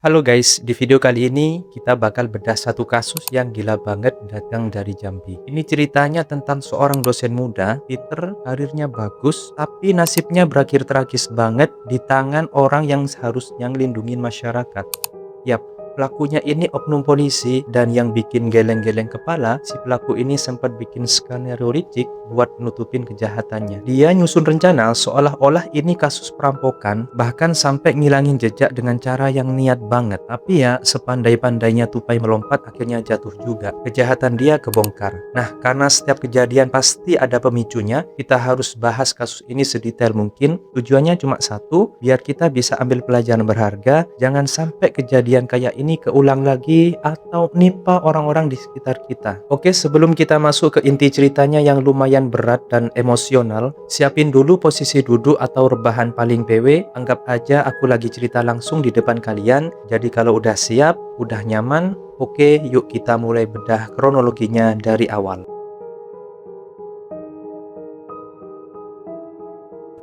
Halo guys, di video kali ini kita bakal bedah satu kasus yang gila banget datang dari Jambi. Ini ceritanya tentang seorang dosen muda, Peter, karirnya bagus, tapi nasibnya berakhir tragis banget di tangan orang yang seharusnya ngelindungin masyarakat. Yap, pelakunya ini oknum polisi dan yang bikin geleng-geleng kepala, si pelaku ini sempat bikin skenario licik buat nutupin kejahatannya. Dia nyusun rencana seolah-olah ini kasus perampokan, bahkan sampai ngilangin jejak dengan cara yang niat banget. Tapi ya, sepandai-pandainya tupai melompat akhirnya jatuh juga. Kejahatan dia kebongkar. Nah, karena setiap kejadian pasti ada pemicunya, kita harus bahas kasus ini sedetail mungkin. Tujuannya cuma satu, biar kita bisa ambil pelajaran berharga, jangan sampai kejadian kayak ini keulang lagi atau nimpa orang-orang di sekitar kita. Oke, sebelum kita masuk ke inti ceritanya yang lumayan berat dan emosional, siapin dulu posisi duduk atau rebahan paling PW. Anggap aja aku lagi cerita langsung di depan kalian. Jadi kalau udah siap, udah nyaman, oke, yuk kita mulai bedah kronologinya dari awal.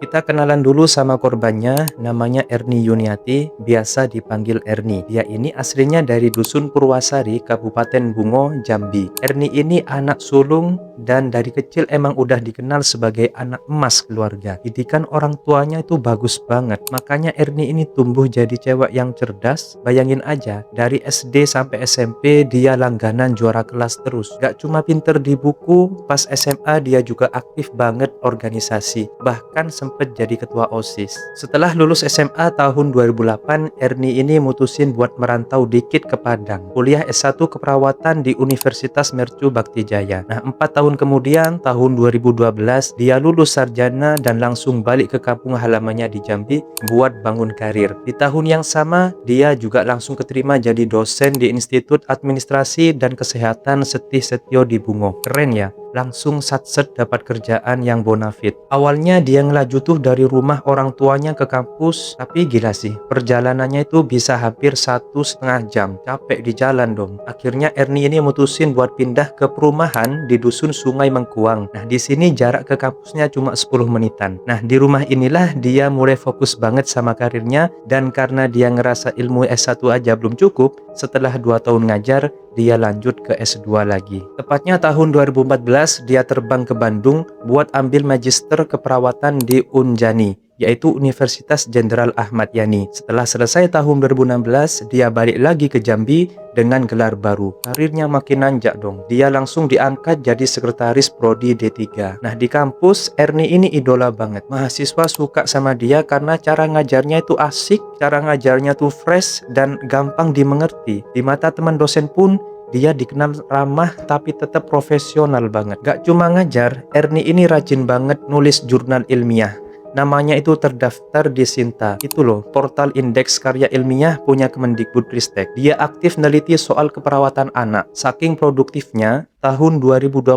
Kita kenalan dulu sama korbannya, namanya Erni Yuniati, biasa dipanggil Erni. Dia ini aslinya dari Dusun Purwasari, Kabupaten Bungo, Jambi. Erni ini anak sulung dan dari kecil emang udah dikenal sebagai anak emas keluarga. Didikan orang tuanya itu bagus banget, makanya Erni ini tumbuh jadi cewek yang cerdas. Bayangin aja, dari SD sampai SMP dia langganan juara kelas terus. Gak cuma pinter di buku, pas SMA dia juga aktif banget organisasi. Bahkan sempat jadi ketua OSIS. Setelah lulus SMA tahun 2008, Erni ini mutusin buat merantau dikit ke Padang. Kuliah S1 keperawatan di Universitas Mercu Bakti Jaya. Nah, 4 tahun kemudian, tahun 2012, dia lulus sarjana dan langsung balik ke kampung halamannya di Jambi buat bangun karir. Di tahun yang sama, dia juga langsung keterima jadi dosen di Institut Administrasi dan Kesehatan Setih Setio di Bungo. Keren ya? Langsung satset dapat kerjaan yang bonafit. Awalnya dia ngelaju tuh dari rumah orang tuanya ke kampus, tapi gila sih, perjalanannya itu bisa hampir 1,5 jam. Capek di jalan dong. Akhirnya Erni ini mutusin buat pindah ke perumahan di dusun Sungai Mengkuang. Nah, di sini jarak ke kampusnya cuma 10 menitan. Nah, di rumah inilah dia mulai fokus banget sama karirnya, dan karena dia ngerasa ilmu S1 aja belum cukup, setelah 2 tahun ngajar, dia lanjut ke S2 lagi. Tepatnya tahun 2014 dia terbang ke Bandung buat ambil magister keperawatan di Unjani, yaitu Universitas Jenderal Ahmad Yani. Setelah selesai tahun 2016, dia balik lagi ke Jambi dengan gelar baru. Karirnya makin nanjak dong. Dia langsung diangkat jadi sekretaris prodi D3. Nah, di kampus Erni ini idola banget. Mahasiswa suka sama dia karena cara ngajarnya itu asik, cara ngajarnya tuh fresh dan gampang dimengerti. Di mata teman dosen pun dia dikenal ramah tapi tetap profesional banget. Gak cuma ngajar, Erni ini rajin banget nulis jurnal ilmiah. Namanya itu terdaftar di Sinta. Itu loh, portal indeks karya ilmiah punya Kemendikbudristek. Dia aktif neliti soal keperawatan anak. Saking produktifnya, tahun 2021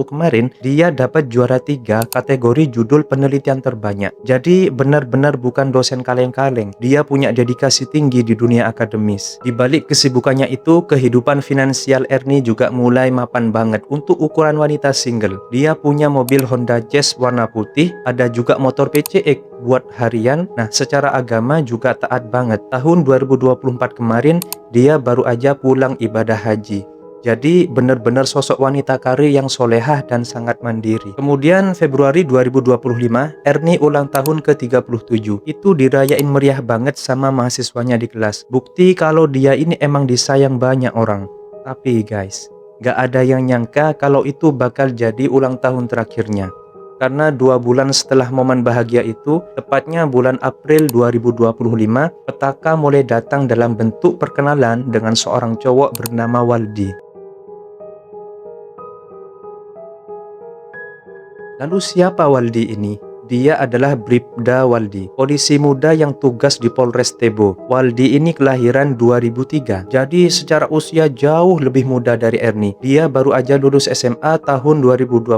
kemarin, dia dapat juara 3 kategori judul penelitian terbanyak. Jadi benar-benar bukan dosen kaleng-kaleng. Dia punya dedikasi tinggi di dunia akademis. Di balik kesibukannya itu, kehidupan finansial Erni juga mulai mapan banget. Untuk ukuran wanita single, dia punya mobil Honda Jazz warna putih, ada juga motor PCX buat harian. Nah, secara agama juga taat banget. Tahun 2024 kemarin, dia baru aja pulang ibadah haji. Jadi benar-benar sosok wanita karir yang solehah dan sangat mandiri. Kemudian Februari 2025, Erni ulang tahun ke-37. Itu dirayain meriah banget sama mahasiswanya di kelas. Bukti kalau dia ini emang disayang banyak orang. Tapi guys, gak ada yang nyangka kalau itu bakal jadi ulang tahun terakhirnya. Karena 2 bulan setelah momen bahagia itu, tepatnya bulan April 2025, petaka mulai datang dalam bentuk perkenalan dengan seorang cowok bernama Waldi. Lalu siapa Waldi ini? Dia adalah Bribda Waldi, polisi muda yang tugas di Polres Tebo. Waldi ini kelahiran 2003, jadi secara usia jauh lebih muda dari Erni. Dia baru aja lulus SMA tahun 2020,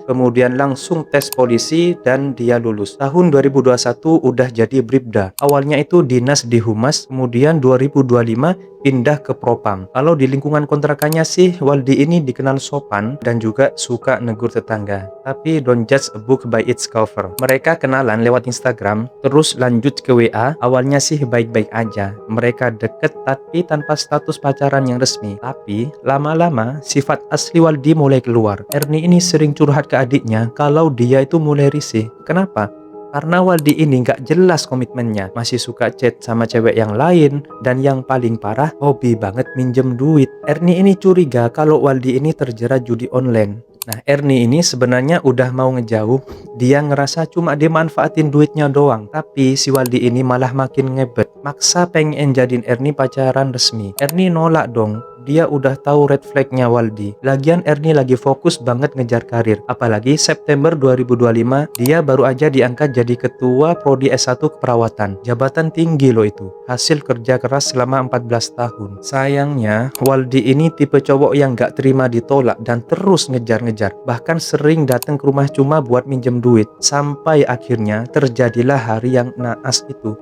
kemudian langsung tes polisi dan dia lulus. Tahun 2021 udah jadi Bribda. Awalnya itu dinas di Humas, kemudian 2025 pindah ke Propam. Kalau di lingkungan kontrakannya sih, Waldi ini dikenal sopan dan juga suka negur tetangga. Tapi don't judge a book by its cover. September. Mereka kenalan lewat Instagram, terus lanjut ke WA. Awalnya sih baik-baik aja. Mereka deket tapi tanpa status pacaran yang resmi. Tapi lama-lama sifat asli Waldi mulai keluar. Erni ini sering curhat ke adiknya kalau dia itu mulai risih. Kenapa? Karena Waldi ini nggak jelas komitmennya, masih suka chat sama cewek yang lain, dan yang paling parah, hobi banget minjem duit. Erni ini curiga kalau Waldi ini terjerat judi online. Nah, Erni ini sebenarnya udah mau ngejauh, dia ngerasa cuma dimanfaatin duitnya doang, tapi si Waldi ini malah makin ngebet, maksa pengen jadiin Erni pacaran resmi. Erni nolak dong. Dia udah tahu red flagnya Waldi. Lagian Erni lagi fokus banget ngejar karir. Apalagi September 2025, dia baru aja diangkat jadi ketua prodi S1 keperawatan. Jabatan tinggi loh itu. Hasil kerja keras selama 14 tahun. Sayangnya, Waldi ini tipe cowok yang gak terima ditolak dan terus ngejar-ngejar. Bahkan sering datang ke rumah cuma buat minjem duit. Sampai akhirnya terjadilah hari yang naas itu.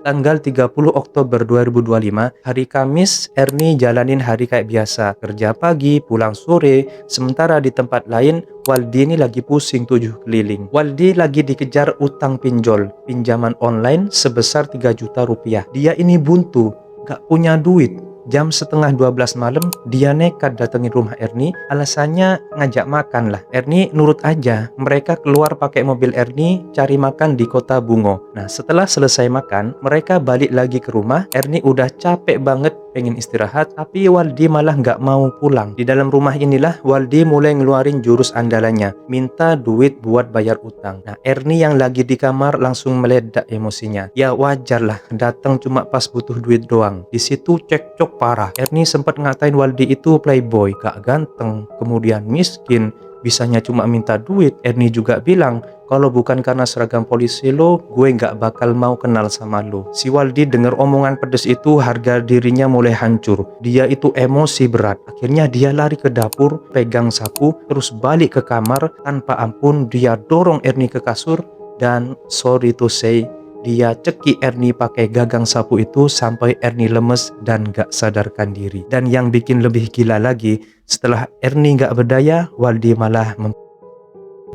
Tanggal 30 Oktober 2025, hari Kamis, Erni jalanin hari kayak biasa. Kerja pagi, pulang sore. Sementara di tempat lain, Waldi ini lagi pusing 7 keliling. Waldi lagi dikejar utang pinjol, pinjaman online sebesar 3 juta rupiah. Dia ini buntu, gak punya duit. Jam setengah 12 malam, dia nekat datengin rumah Erni. Alasannya ngajak makan lah. Erni nurut aja. Mereka keluar pakai mobil Erni cari makan di Kota Bungo. Nah, setelah selesai makan, mereka balik lagi ke rumah. Erni udah capek banget pengen istirahat, tapi Waldi malah nggak mau pulang. Di dalam rumah inilah Waldi mulai ngeluarin jurus andalannya, minta duit buat bayar utang. Nah, Erni yang lagi di kamar langsung meledak emosinya. Ya wajar lah, datang cuma pas butuh duit doang. Di situ cekcok parah. Erni sempat ngatain Waldi itu playboy, gak ganteng, kemudian miskin, bisanya cuma minta duit. Erni juga bilang, kalau bukan karena seragam polisi lo, gue nggak bakal mau kenal sama lo. Si Waldi denger omongan pedes itu, harga dirinya mulai hancur. Dia itu emosi berat. Akhirnya dia lari ke dapur, pegang sapu, terus balik ke kamar. Tanpa ampun, dia dorong Erni ke kasur. Dan sorry to say, dia cekik Erni pakai gagang sapu itu sampai Erni lemes dan gak sadarkan diri. Dan yang bikin lebih gila lagi, setelah Erni gak berdaya, Waldi malah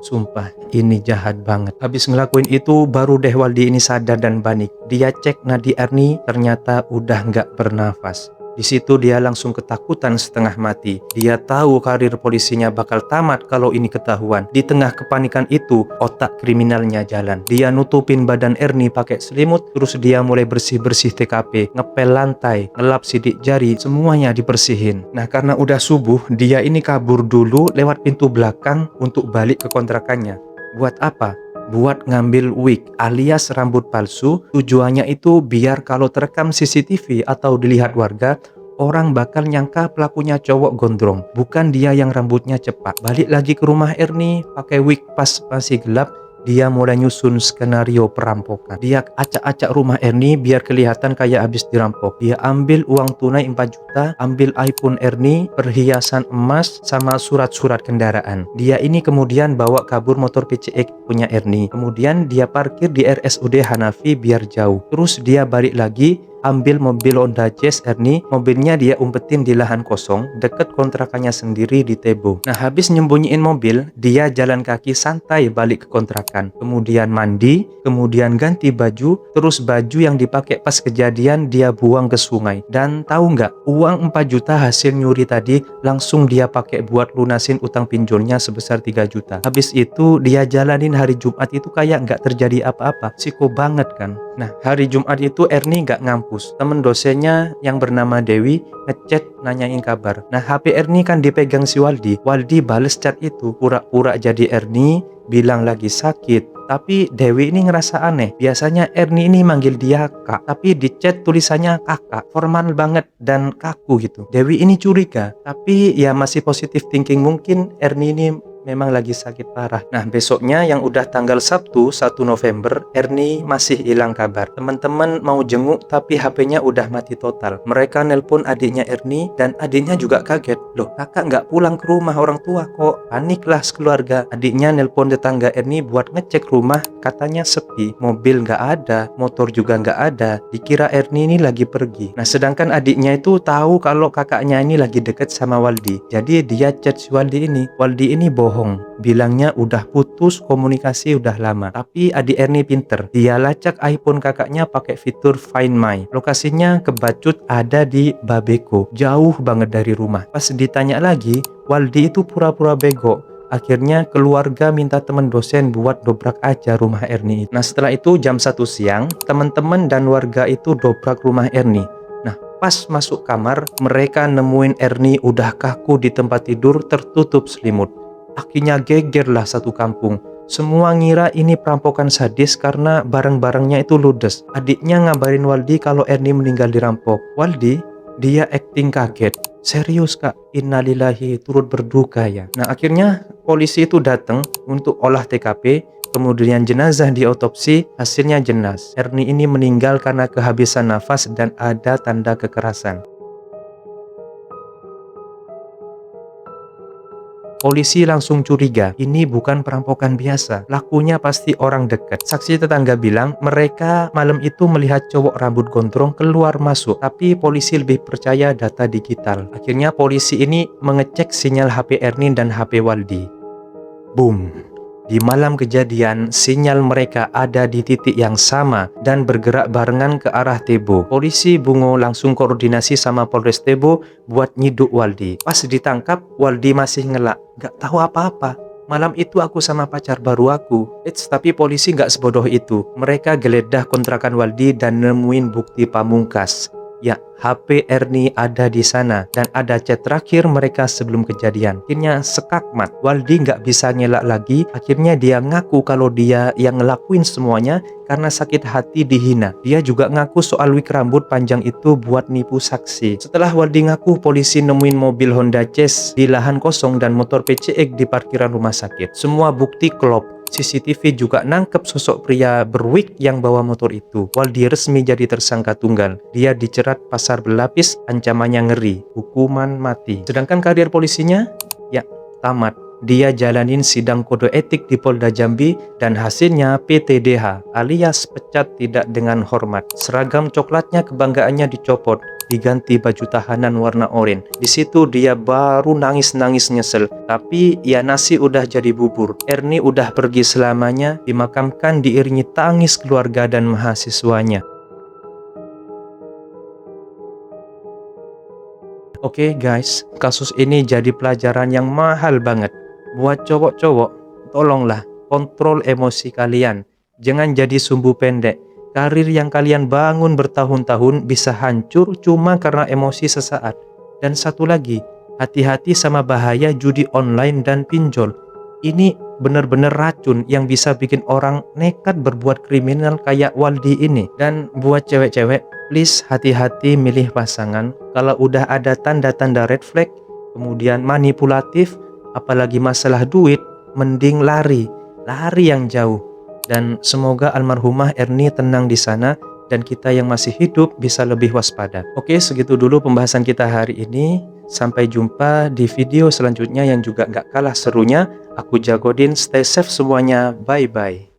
sumpah, ini jahat banget. Habis ngelakuin itu, baru deh Waldi ini sadar dan panik. Dia cek nadi Erni, ternyata udah nggak bernafas. Di situ dia langsung ketakutan setengah mati. Dia tahu karir polisinya bakal tamat kalau ini ketahuan. Di tengah kepanikan itu, otak kriminalnya jalan. Dia nutupin badan Erni pakai selimut, terus dia mulai bersih-bersih TKP, ngepel lantai, ngelap sidik jari, semuanya dibersihin. Nah, karena udah subuh, dia ini kabur dulu lewat pintu belakang untuk balik ke kontrakannya. Buat apa? Buat ngambil wig alias rambut palsu. Tujuannya itu biar kalau terekam CCTV atau dilihat warga, orang bakal nyangka pelakunya cowok gondrong, bukan dia yang rambutnya cepat. Balik lagi ke rumah Erni pakai wig pas masih gelap. Dia mulai nyusun skenario perampokan. Dia acak-acak rumah Erni biar kelihatan kayak habis dirampok. Dia ambil uang tunai 4 juta, ambil iPhone Erni, perhiasan emas, sama surat-surat kendaraan. Dia ini kemudian bawa kabur motor PCX punya Erni. Kemudian dia parkir di RSUD Hanafi biar jauh. Terus dia balik lagi, ambil mobil Honda Jazz Erni. Mobilnya dia umpetin di lahan kosong deket kontrakannya sendiri di Tebo. Nah, habis nyembunyiin mobil, dia jalan kaki santai balik ke kontrakan. Kemudian mandi, kemudian ganti baju, terus baju yang dipakai pas kejadian dia buang ke sungai. Dan tahu nggak, uang 4 juta hasil nyuri tadi langsung dia pakai buat lunasin utang pinjolnya sebesar 3 juta. Habis itu dia jalanin hari Jumat itu kayak nggak terjadi apa-apa. Psiko banget kan. Nah, hari Jumat itu Erni nggak ngampus. Temen dosennya yang bernama Dewi ngechat nanyain kabar. Nah, HP Erni kan dipegang si Waldi. Waldi bales chat itu, pura-pura jadi Erni, bilang lagi sakit. Tapi Dewi ini ngerasa aneh. Biasanya Erni ini manggil dia kak, tapi di chat tulisannya kakak. Formal banget dan kaku gitu. Dewi ini curiga, tapi ya masih positif thinking. Mungkin Erni ini memang lagi sakit parah. Nah, besoknya yang udah tanggal Sabtu 1 November, Ernie masih hilang kabar. Teman-teman mau jenguk tapi HP-nya udah mati total. Mereka nelpon adiknya Ernie dan adiknya juga kaget. Loh, kakak nggak pulang ke rumah orang tua kok? Paniklah sekeluarga. Adiknya nelpon tetangga Ernie buat ngecek rumah, katanya sepi. Mobil nggak ada, motor juga nggak ada. Dikira Ernie ini lagi pergi. Nah, sedangkan adiknya itu tahu kalau kakaknya ini lagi deket sama Waldi. Jadi dia chat si Waldi ini. Waldi ini bohong, bilangnya udah putus komunikasi udah lama. Tapi adik Ernie pinter, dia lacak iPhone kakaknya pakai fitur Find My. Lokasinya kebacut ada di Babeko, jauh banget dari rumah. Pas ditanya lagi, Waldi itu pura-pura bego. Akhirnya keluarga minta teman dosen buat dobrak aja rumah Ernie. Nah, setelah itu jam 1 siang, teman-teman dan warga itu dobrak rumah Ernie. Nah, pas masuk kamar, mereka nemuin Ernie udah kaku di tempat tidur tertutup selimut. Akhirnya gegerlah satu kampung. Semua ngira ini perampokan sadis karena barang-barangnya itu ludes. Adiknya ngabarin Waldi kalau Ernie meninggal dirampok. Waldi, dia acting kaget. Serius kak, innalillahi, turut berduka ya. Nah, akhirnya polisi itu datang untuk olah TKP. Kemudian jenazah diotopsi, hasilnya jelas. Ernie ini meninggal karena kehabisan nafas dan ada tanda kekerasan. Polisi langsung curiga, ini bukan perampokan biasa, lakunya pasti orang dekat. Saksi tetangga bilang mereka malam itu melihat cowok rambut gondrong keluar masuk, tapi polisi lebih percaya data digital. Akhirnya polisi ini mengecek sinyal HP Ernie dan HP Waldi. Boom! Di malam kejadian, sinyal mereka ada di titik yang sama dan bergerak barengan ke arah Tebo. Polisi Bungo langsung koordinasi sama Polres Tebo buat nyiduk Waldi. Pas ditangkap, Waldi masih ngelak, gak tahu apa-apa. Malam itu aku sama pacar baru aku. Tapi polisi gak sebodoh itu. Mereka geledah kontrakan Waldi dan nemuin bukti pamungkas. Ya, HP Ernie ada di sana dan ada chat terakhir mereka sebelum kejadian. Akhirnya sekakmat, Waldi nggak bisa ngelak lagi. Akhirnya dia ngaku kalau dia yang ngelakuin semuanya karena sakit hati dihina. Dia juga ngaku soal wig rambut panjang itu buat nipu saksi. Setelah Waldi ngaku, polisi nemuin mobil Honda Jazz di lahan kosong dan motor PCX di parkiran rumah sakit. Semua bukti klop. CCTV juga nangkep sosok pria berwig yang bawa motor itu. Waldi resmi jadi tersangka tunggal. Dia dicerat pasal berlapis, ancamannya ngeri, hukuman mati. Sedangkan karir polisinya, ya tamat. Dia jalanin sidang kode etik di Polda Jambi dan hasilnya PTDH alias pecat tidak dengan hormat. Seragam coklatnya kebanggaannya dicopot, diganti baju tahanan warna oranye. Di situ dia baru nangis-nangis nyesel. Tapi ya nasi udah jadi bubur. Ernie udah pergi selamanya, dimakamkan diiringi tangis keluarga dan mahasiswanya. Oke guys, kasus ini jadi pelajaran yang mahal banget. Buat cowok-cowok, tolonglah kontrol emosi kalian. Jangan jadi sumbu pendek. Karir yang kalian bangun bertahun-tahun bisa hancur cuma karena emosi sesaat. Dan satu lagi, hati-hati sama bahaya judi online dan pinjol. Ini bener-bener racun yang bisa bikin orang nekat berbuat kriminal kayak Waldi ini. Dan buat cewek-cewek, please hati-hati milih pasangan. Kalau udah ada tanda-tanda red flag, kemudian manipulatif, apalagi masalah duit, mending lari yang jauh. Dan semoga almarhumah Ernie tenang di sana dan kita yang masih hidup bisa lebih waspada. Oke, segitu dulu pembahasan kita hari ini. Sampai jumpa di video selanjutnya yang juga gak kalah serunya. Aku Jagodin, stay safe semuanya, bye-bye.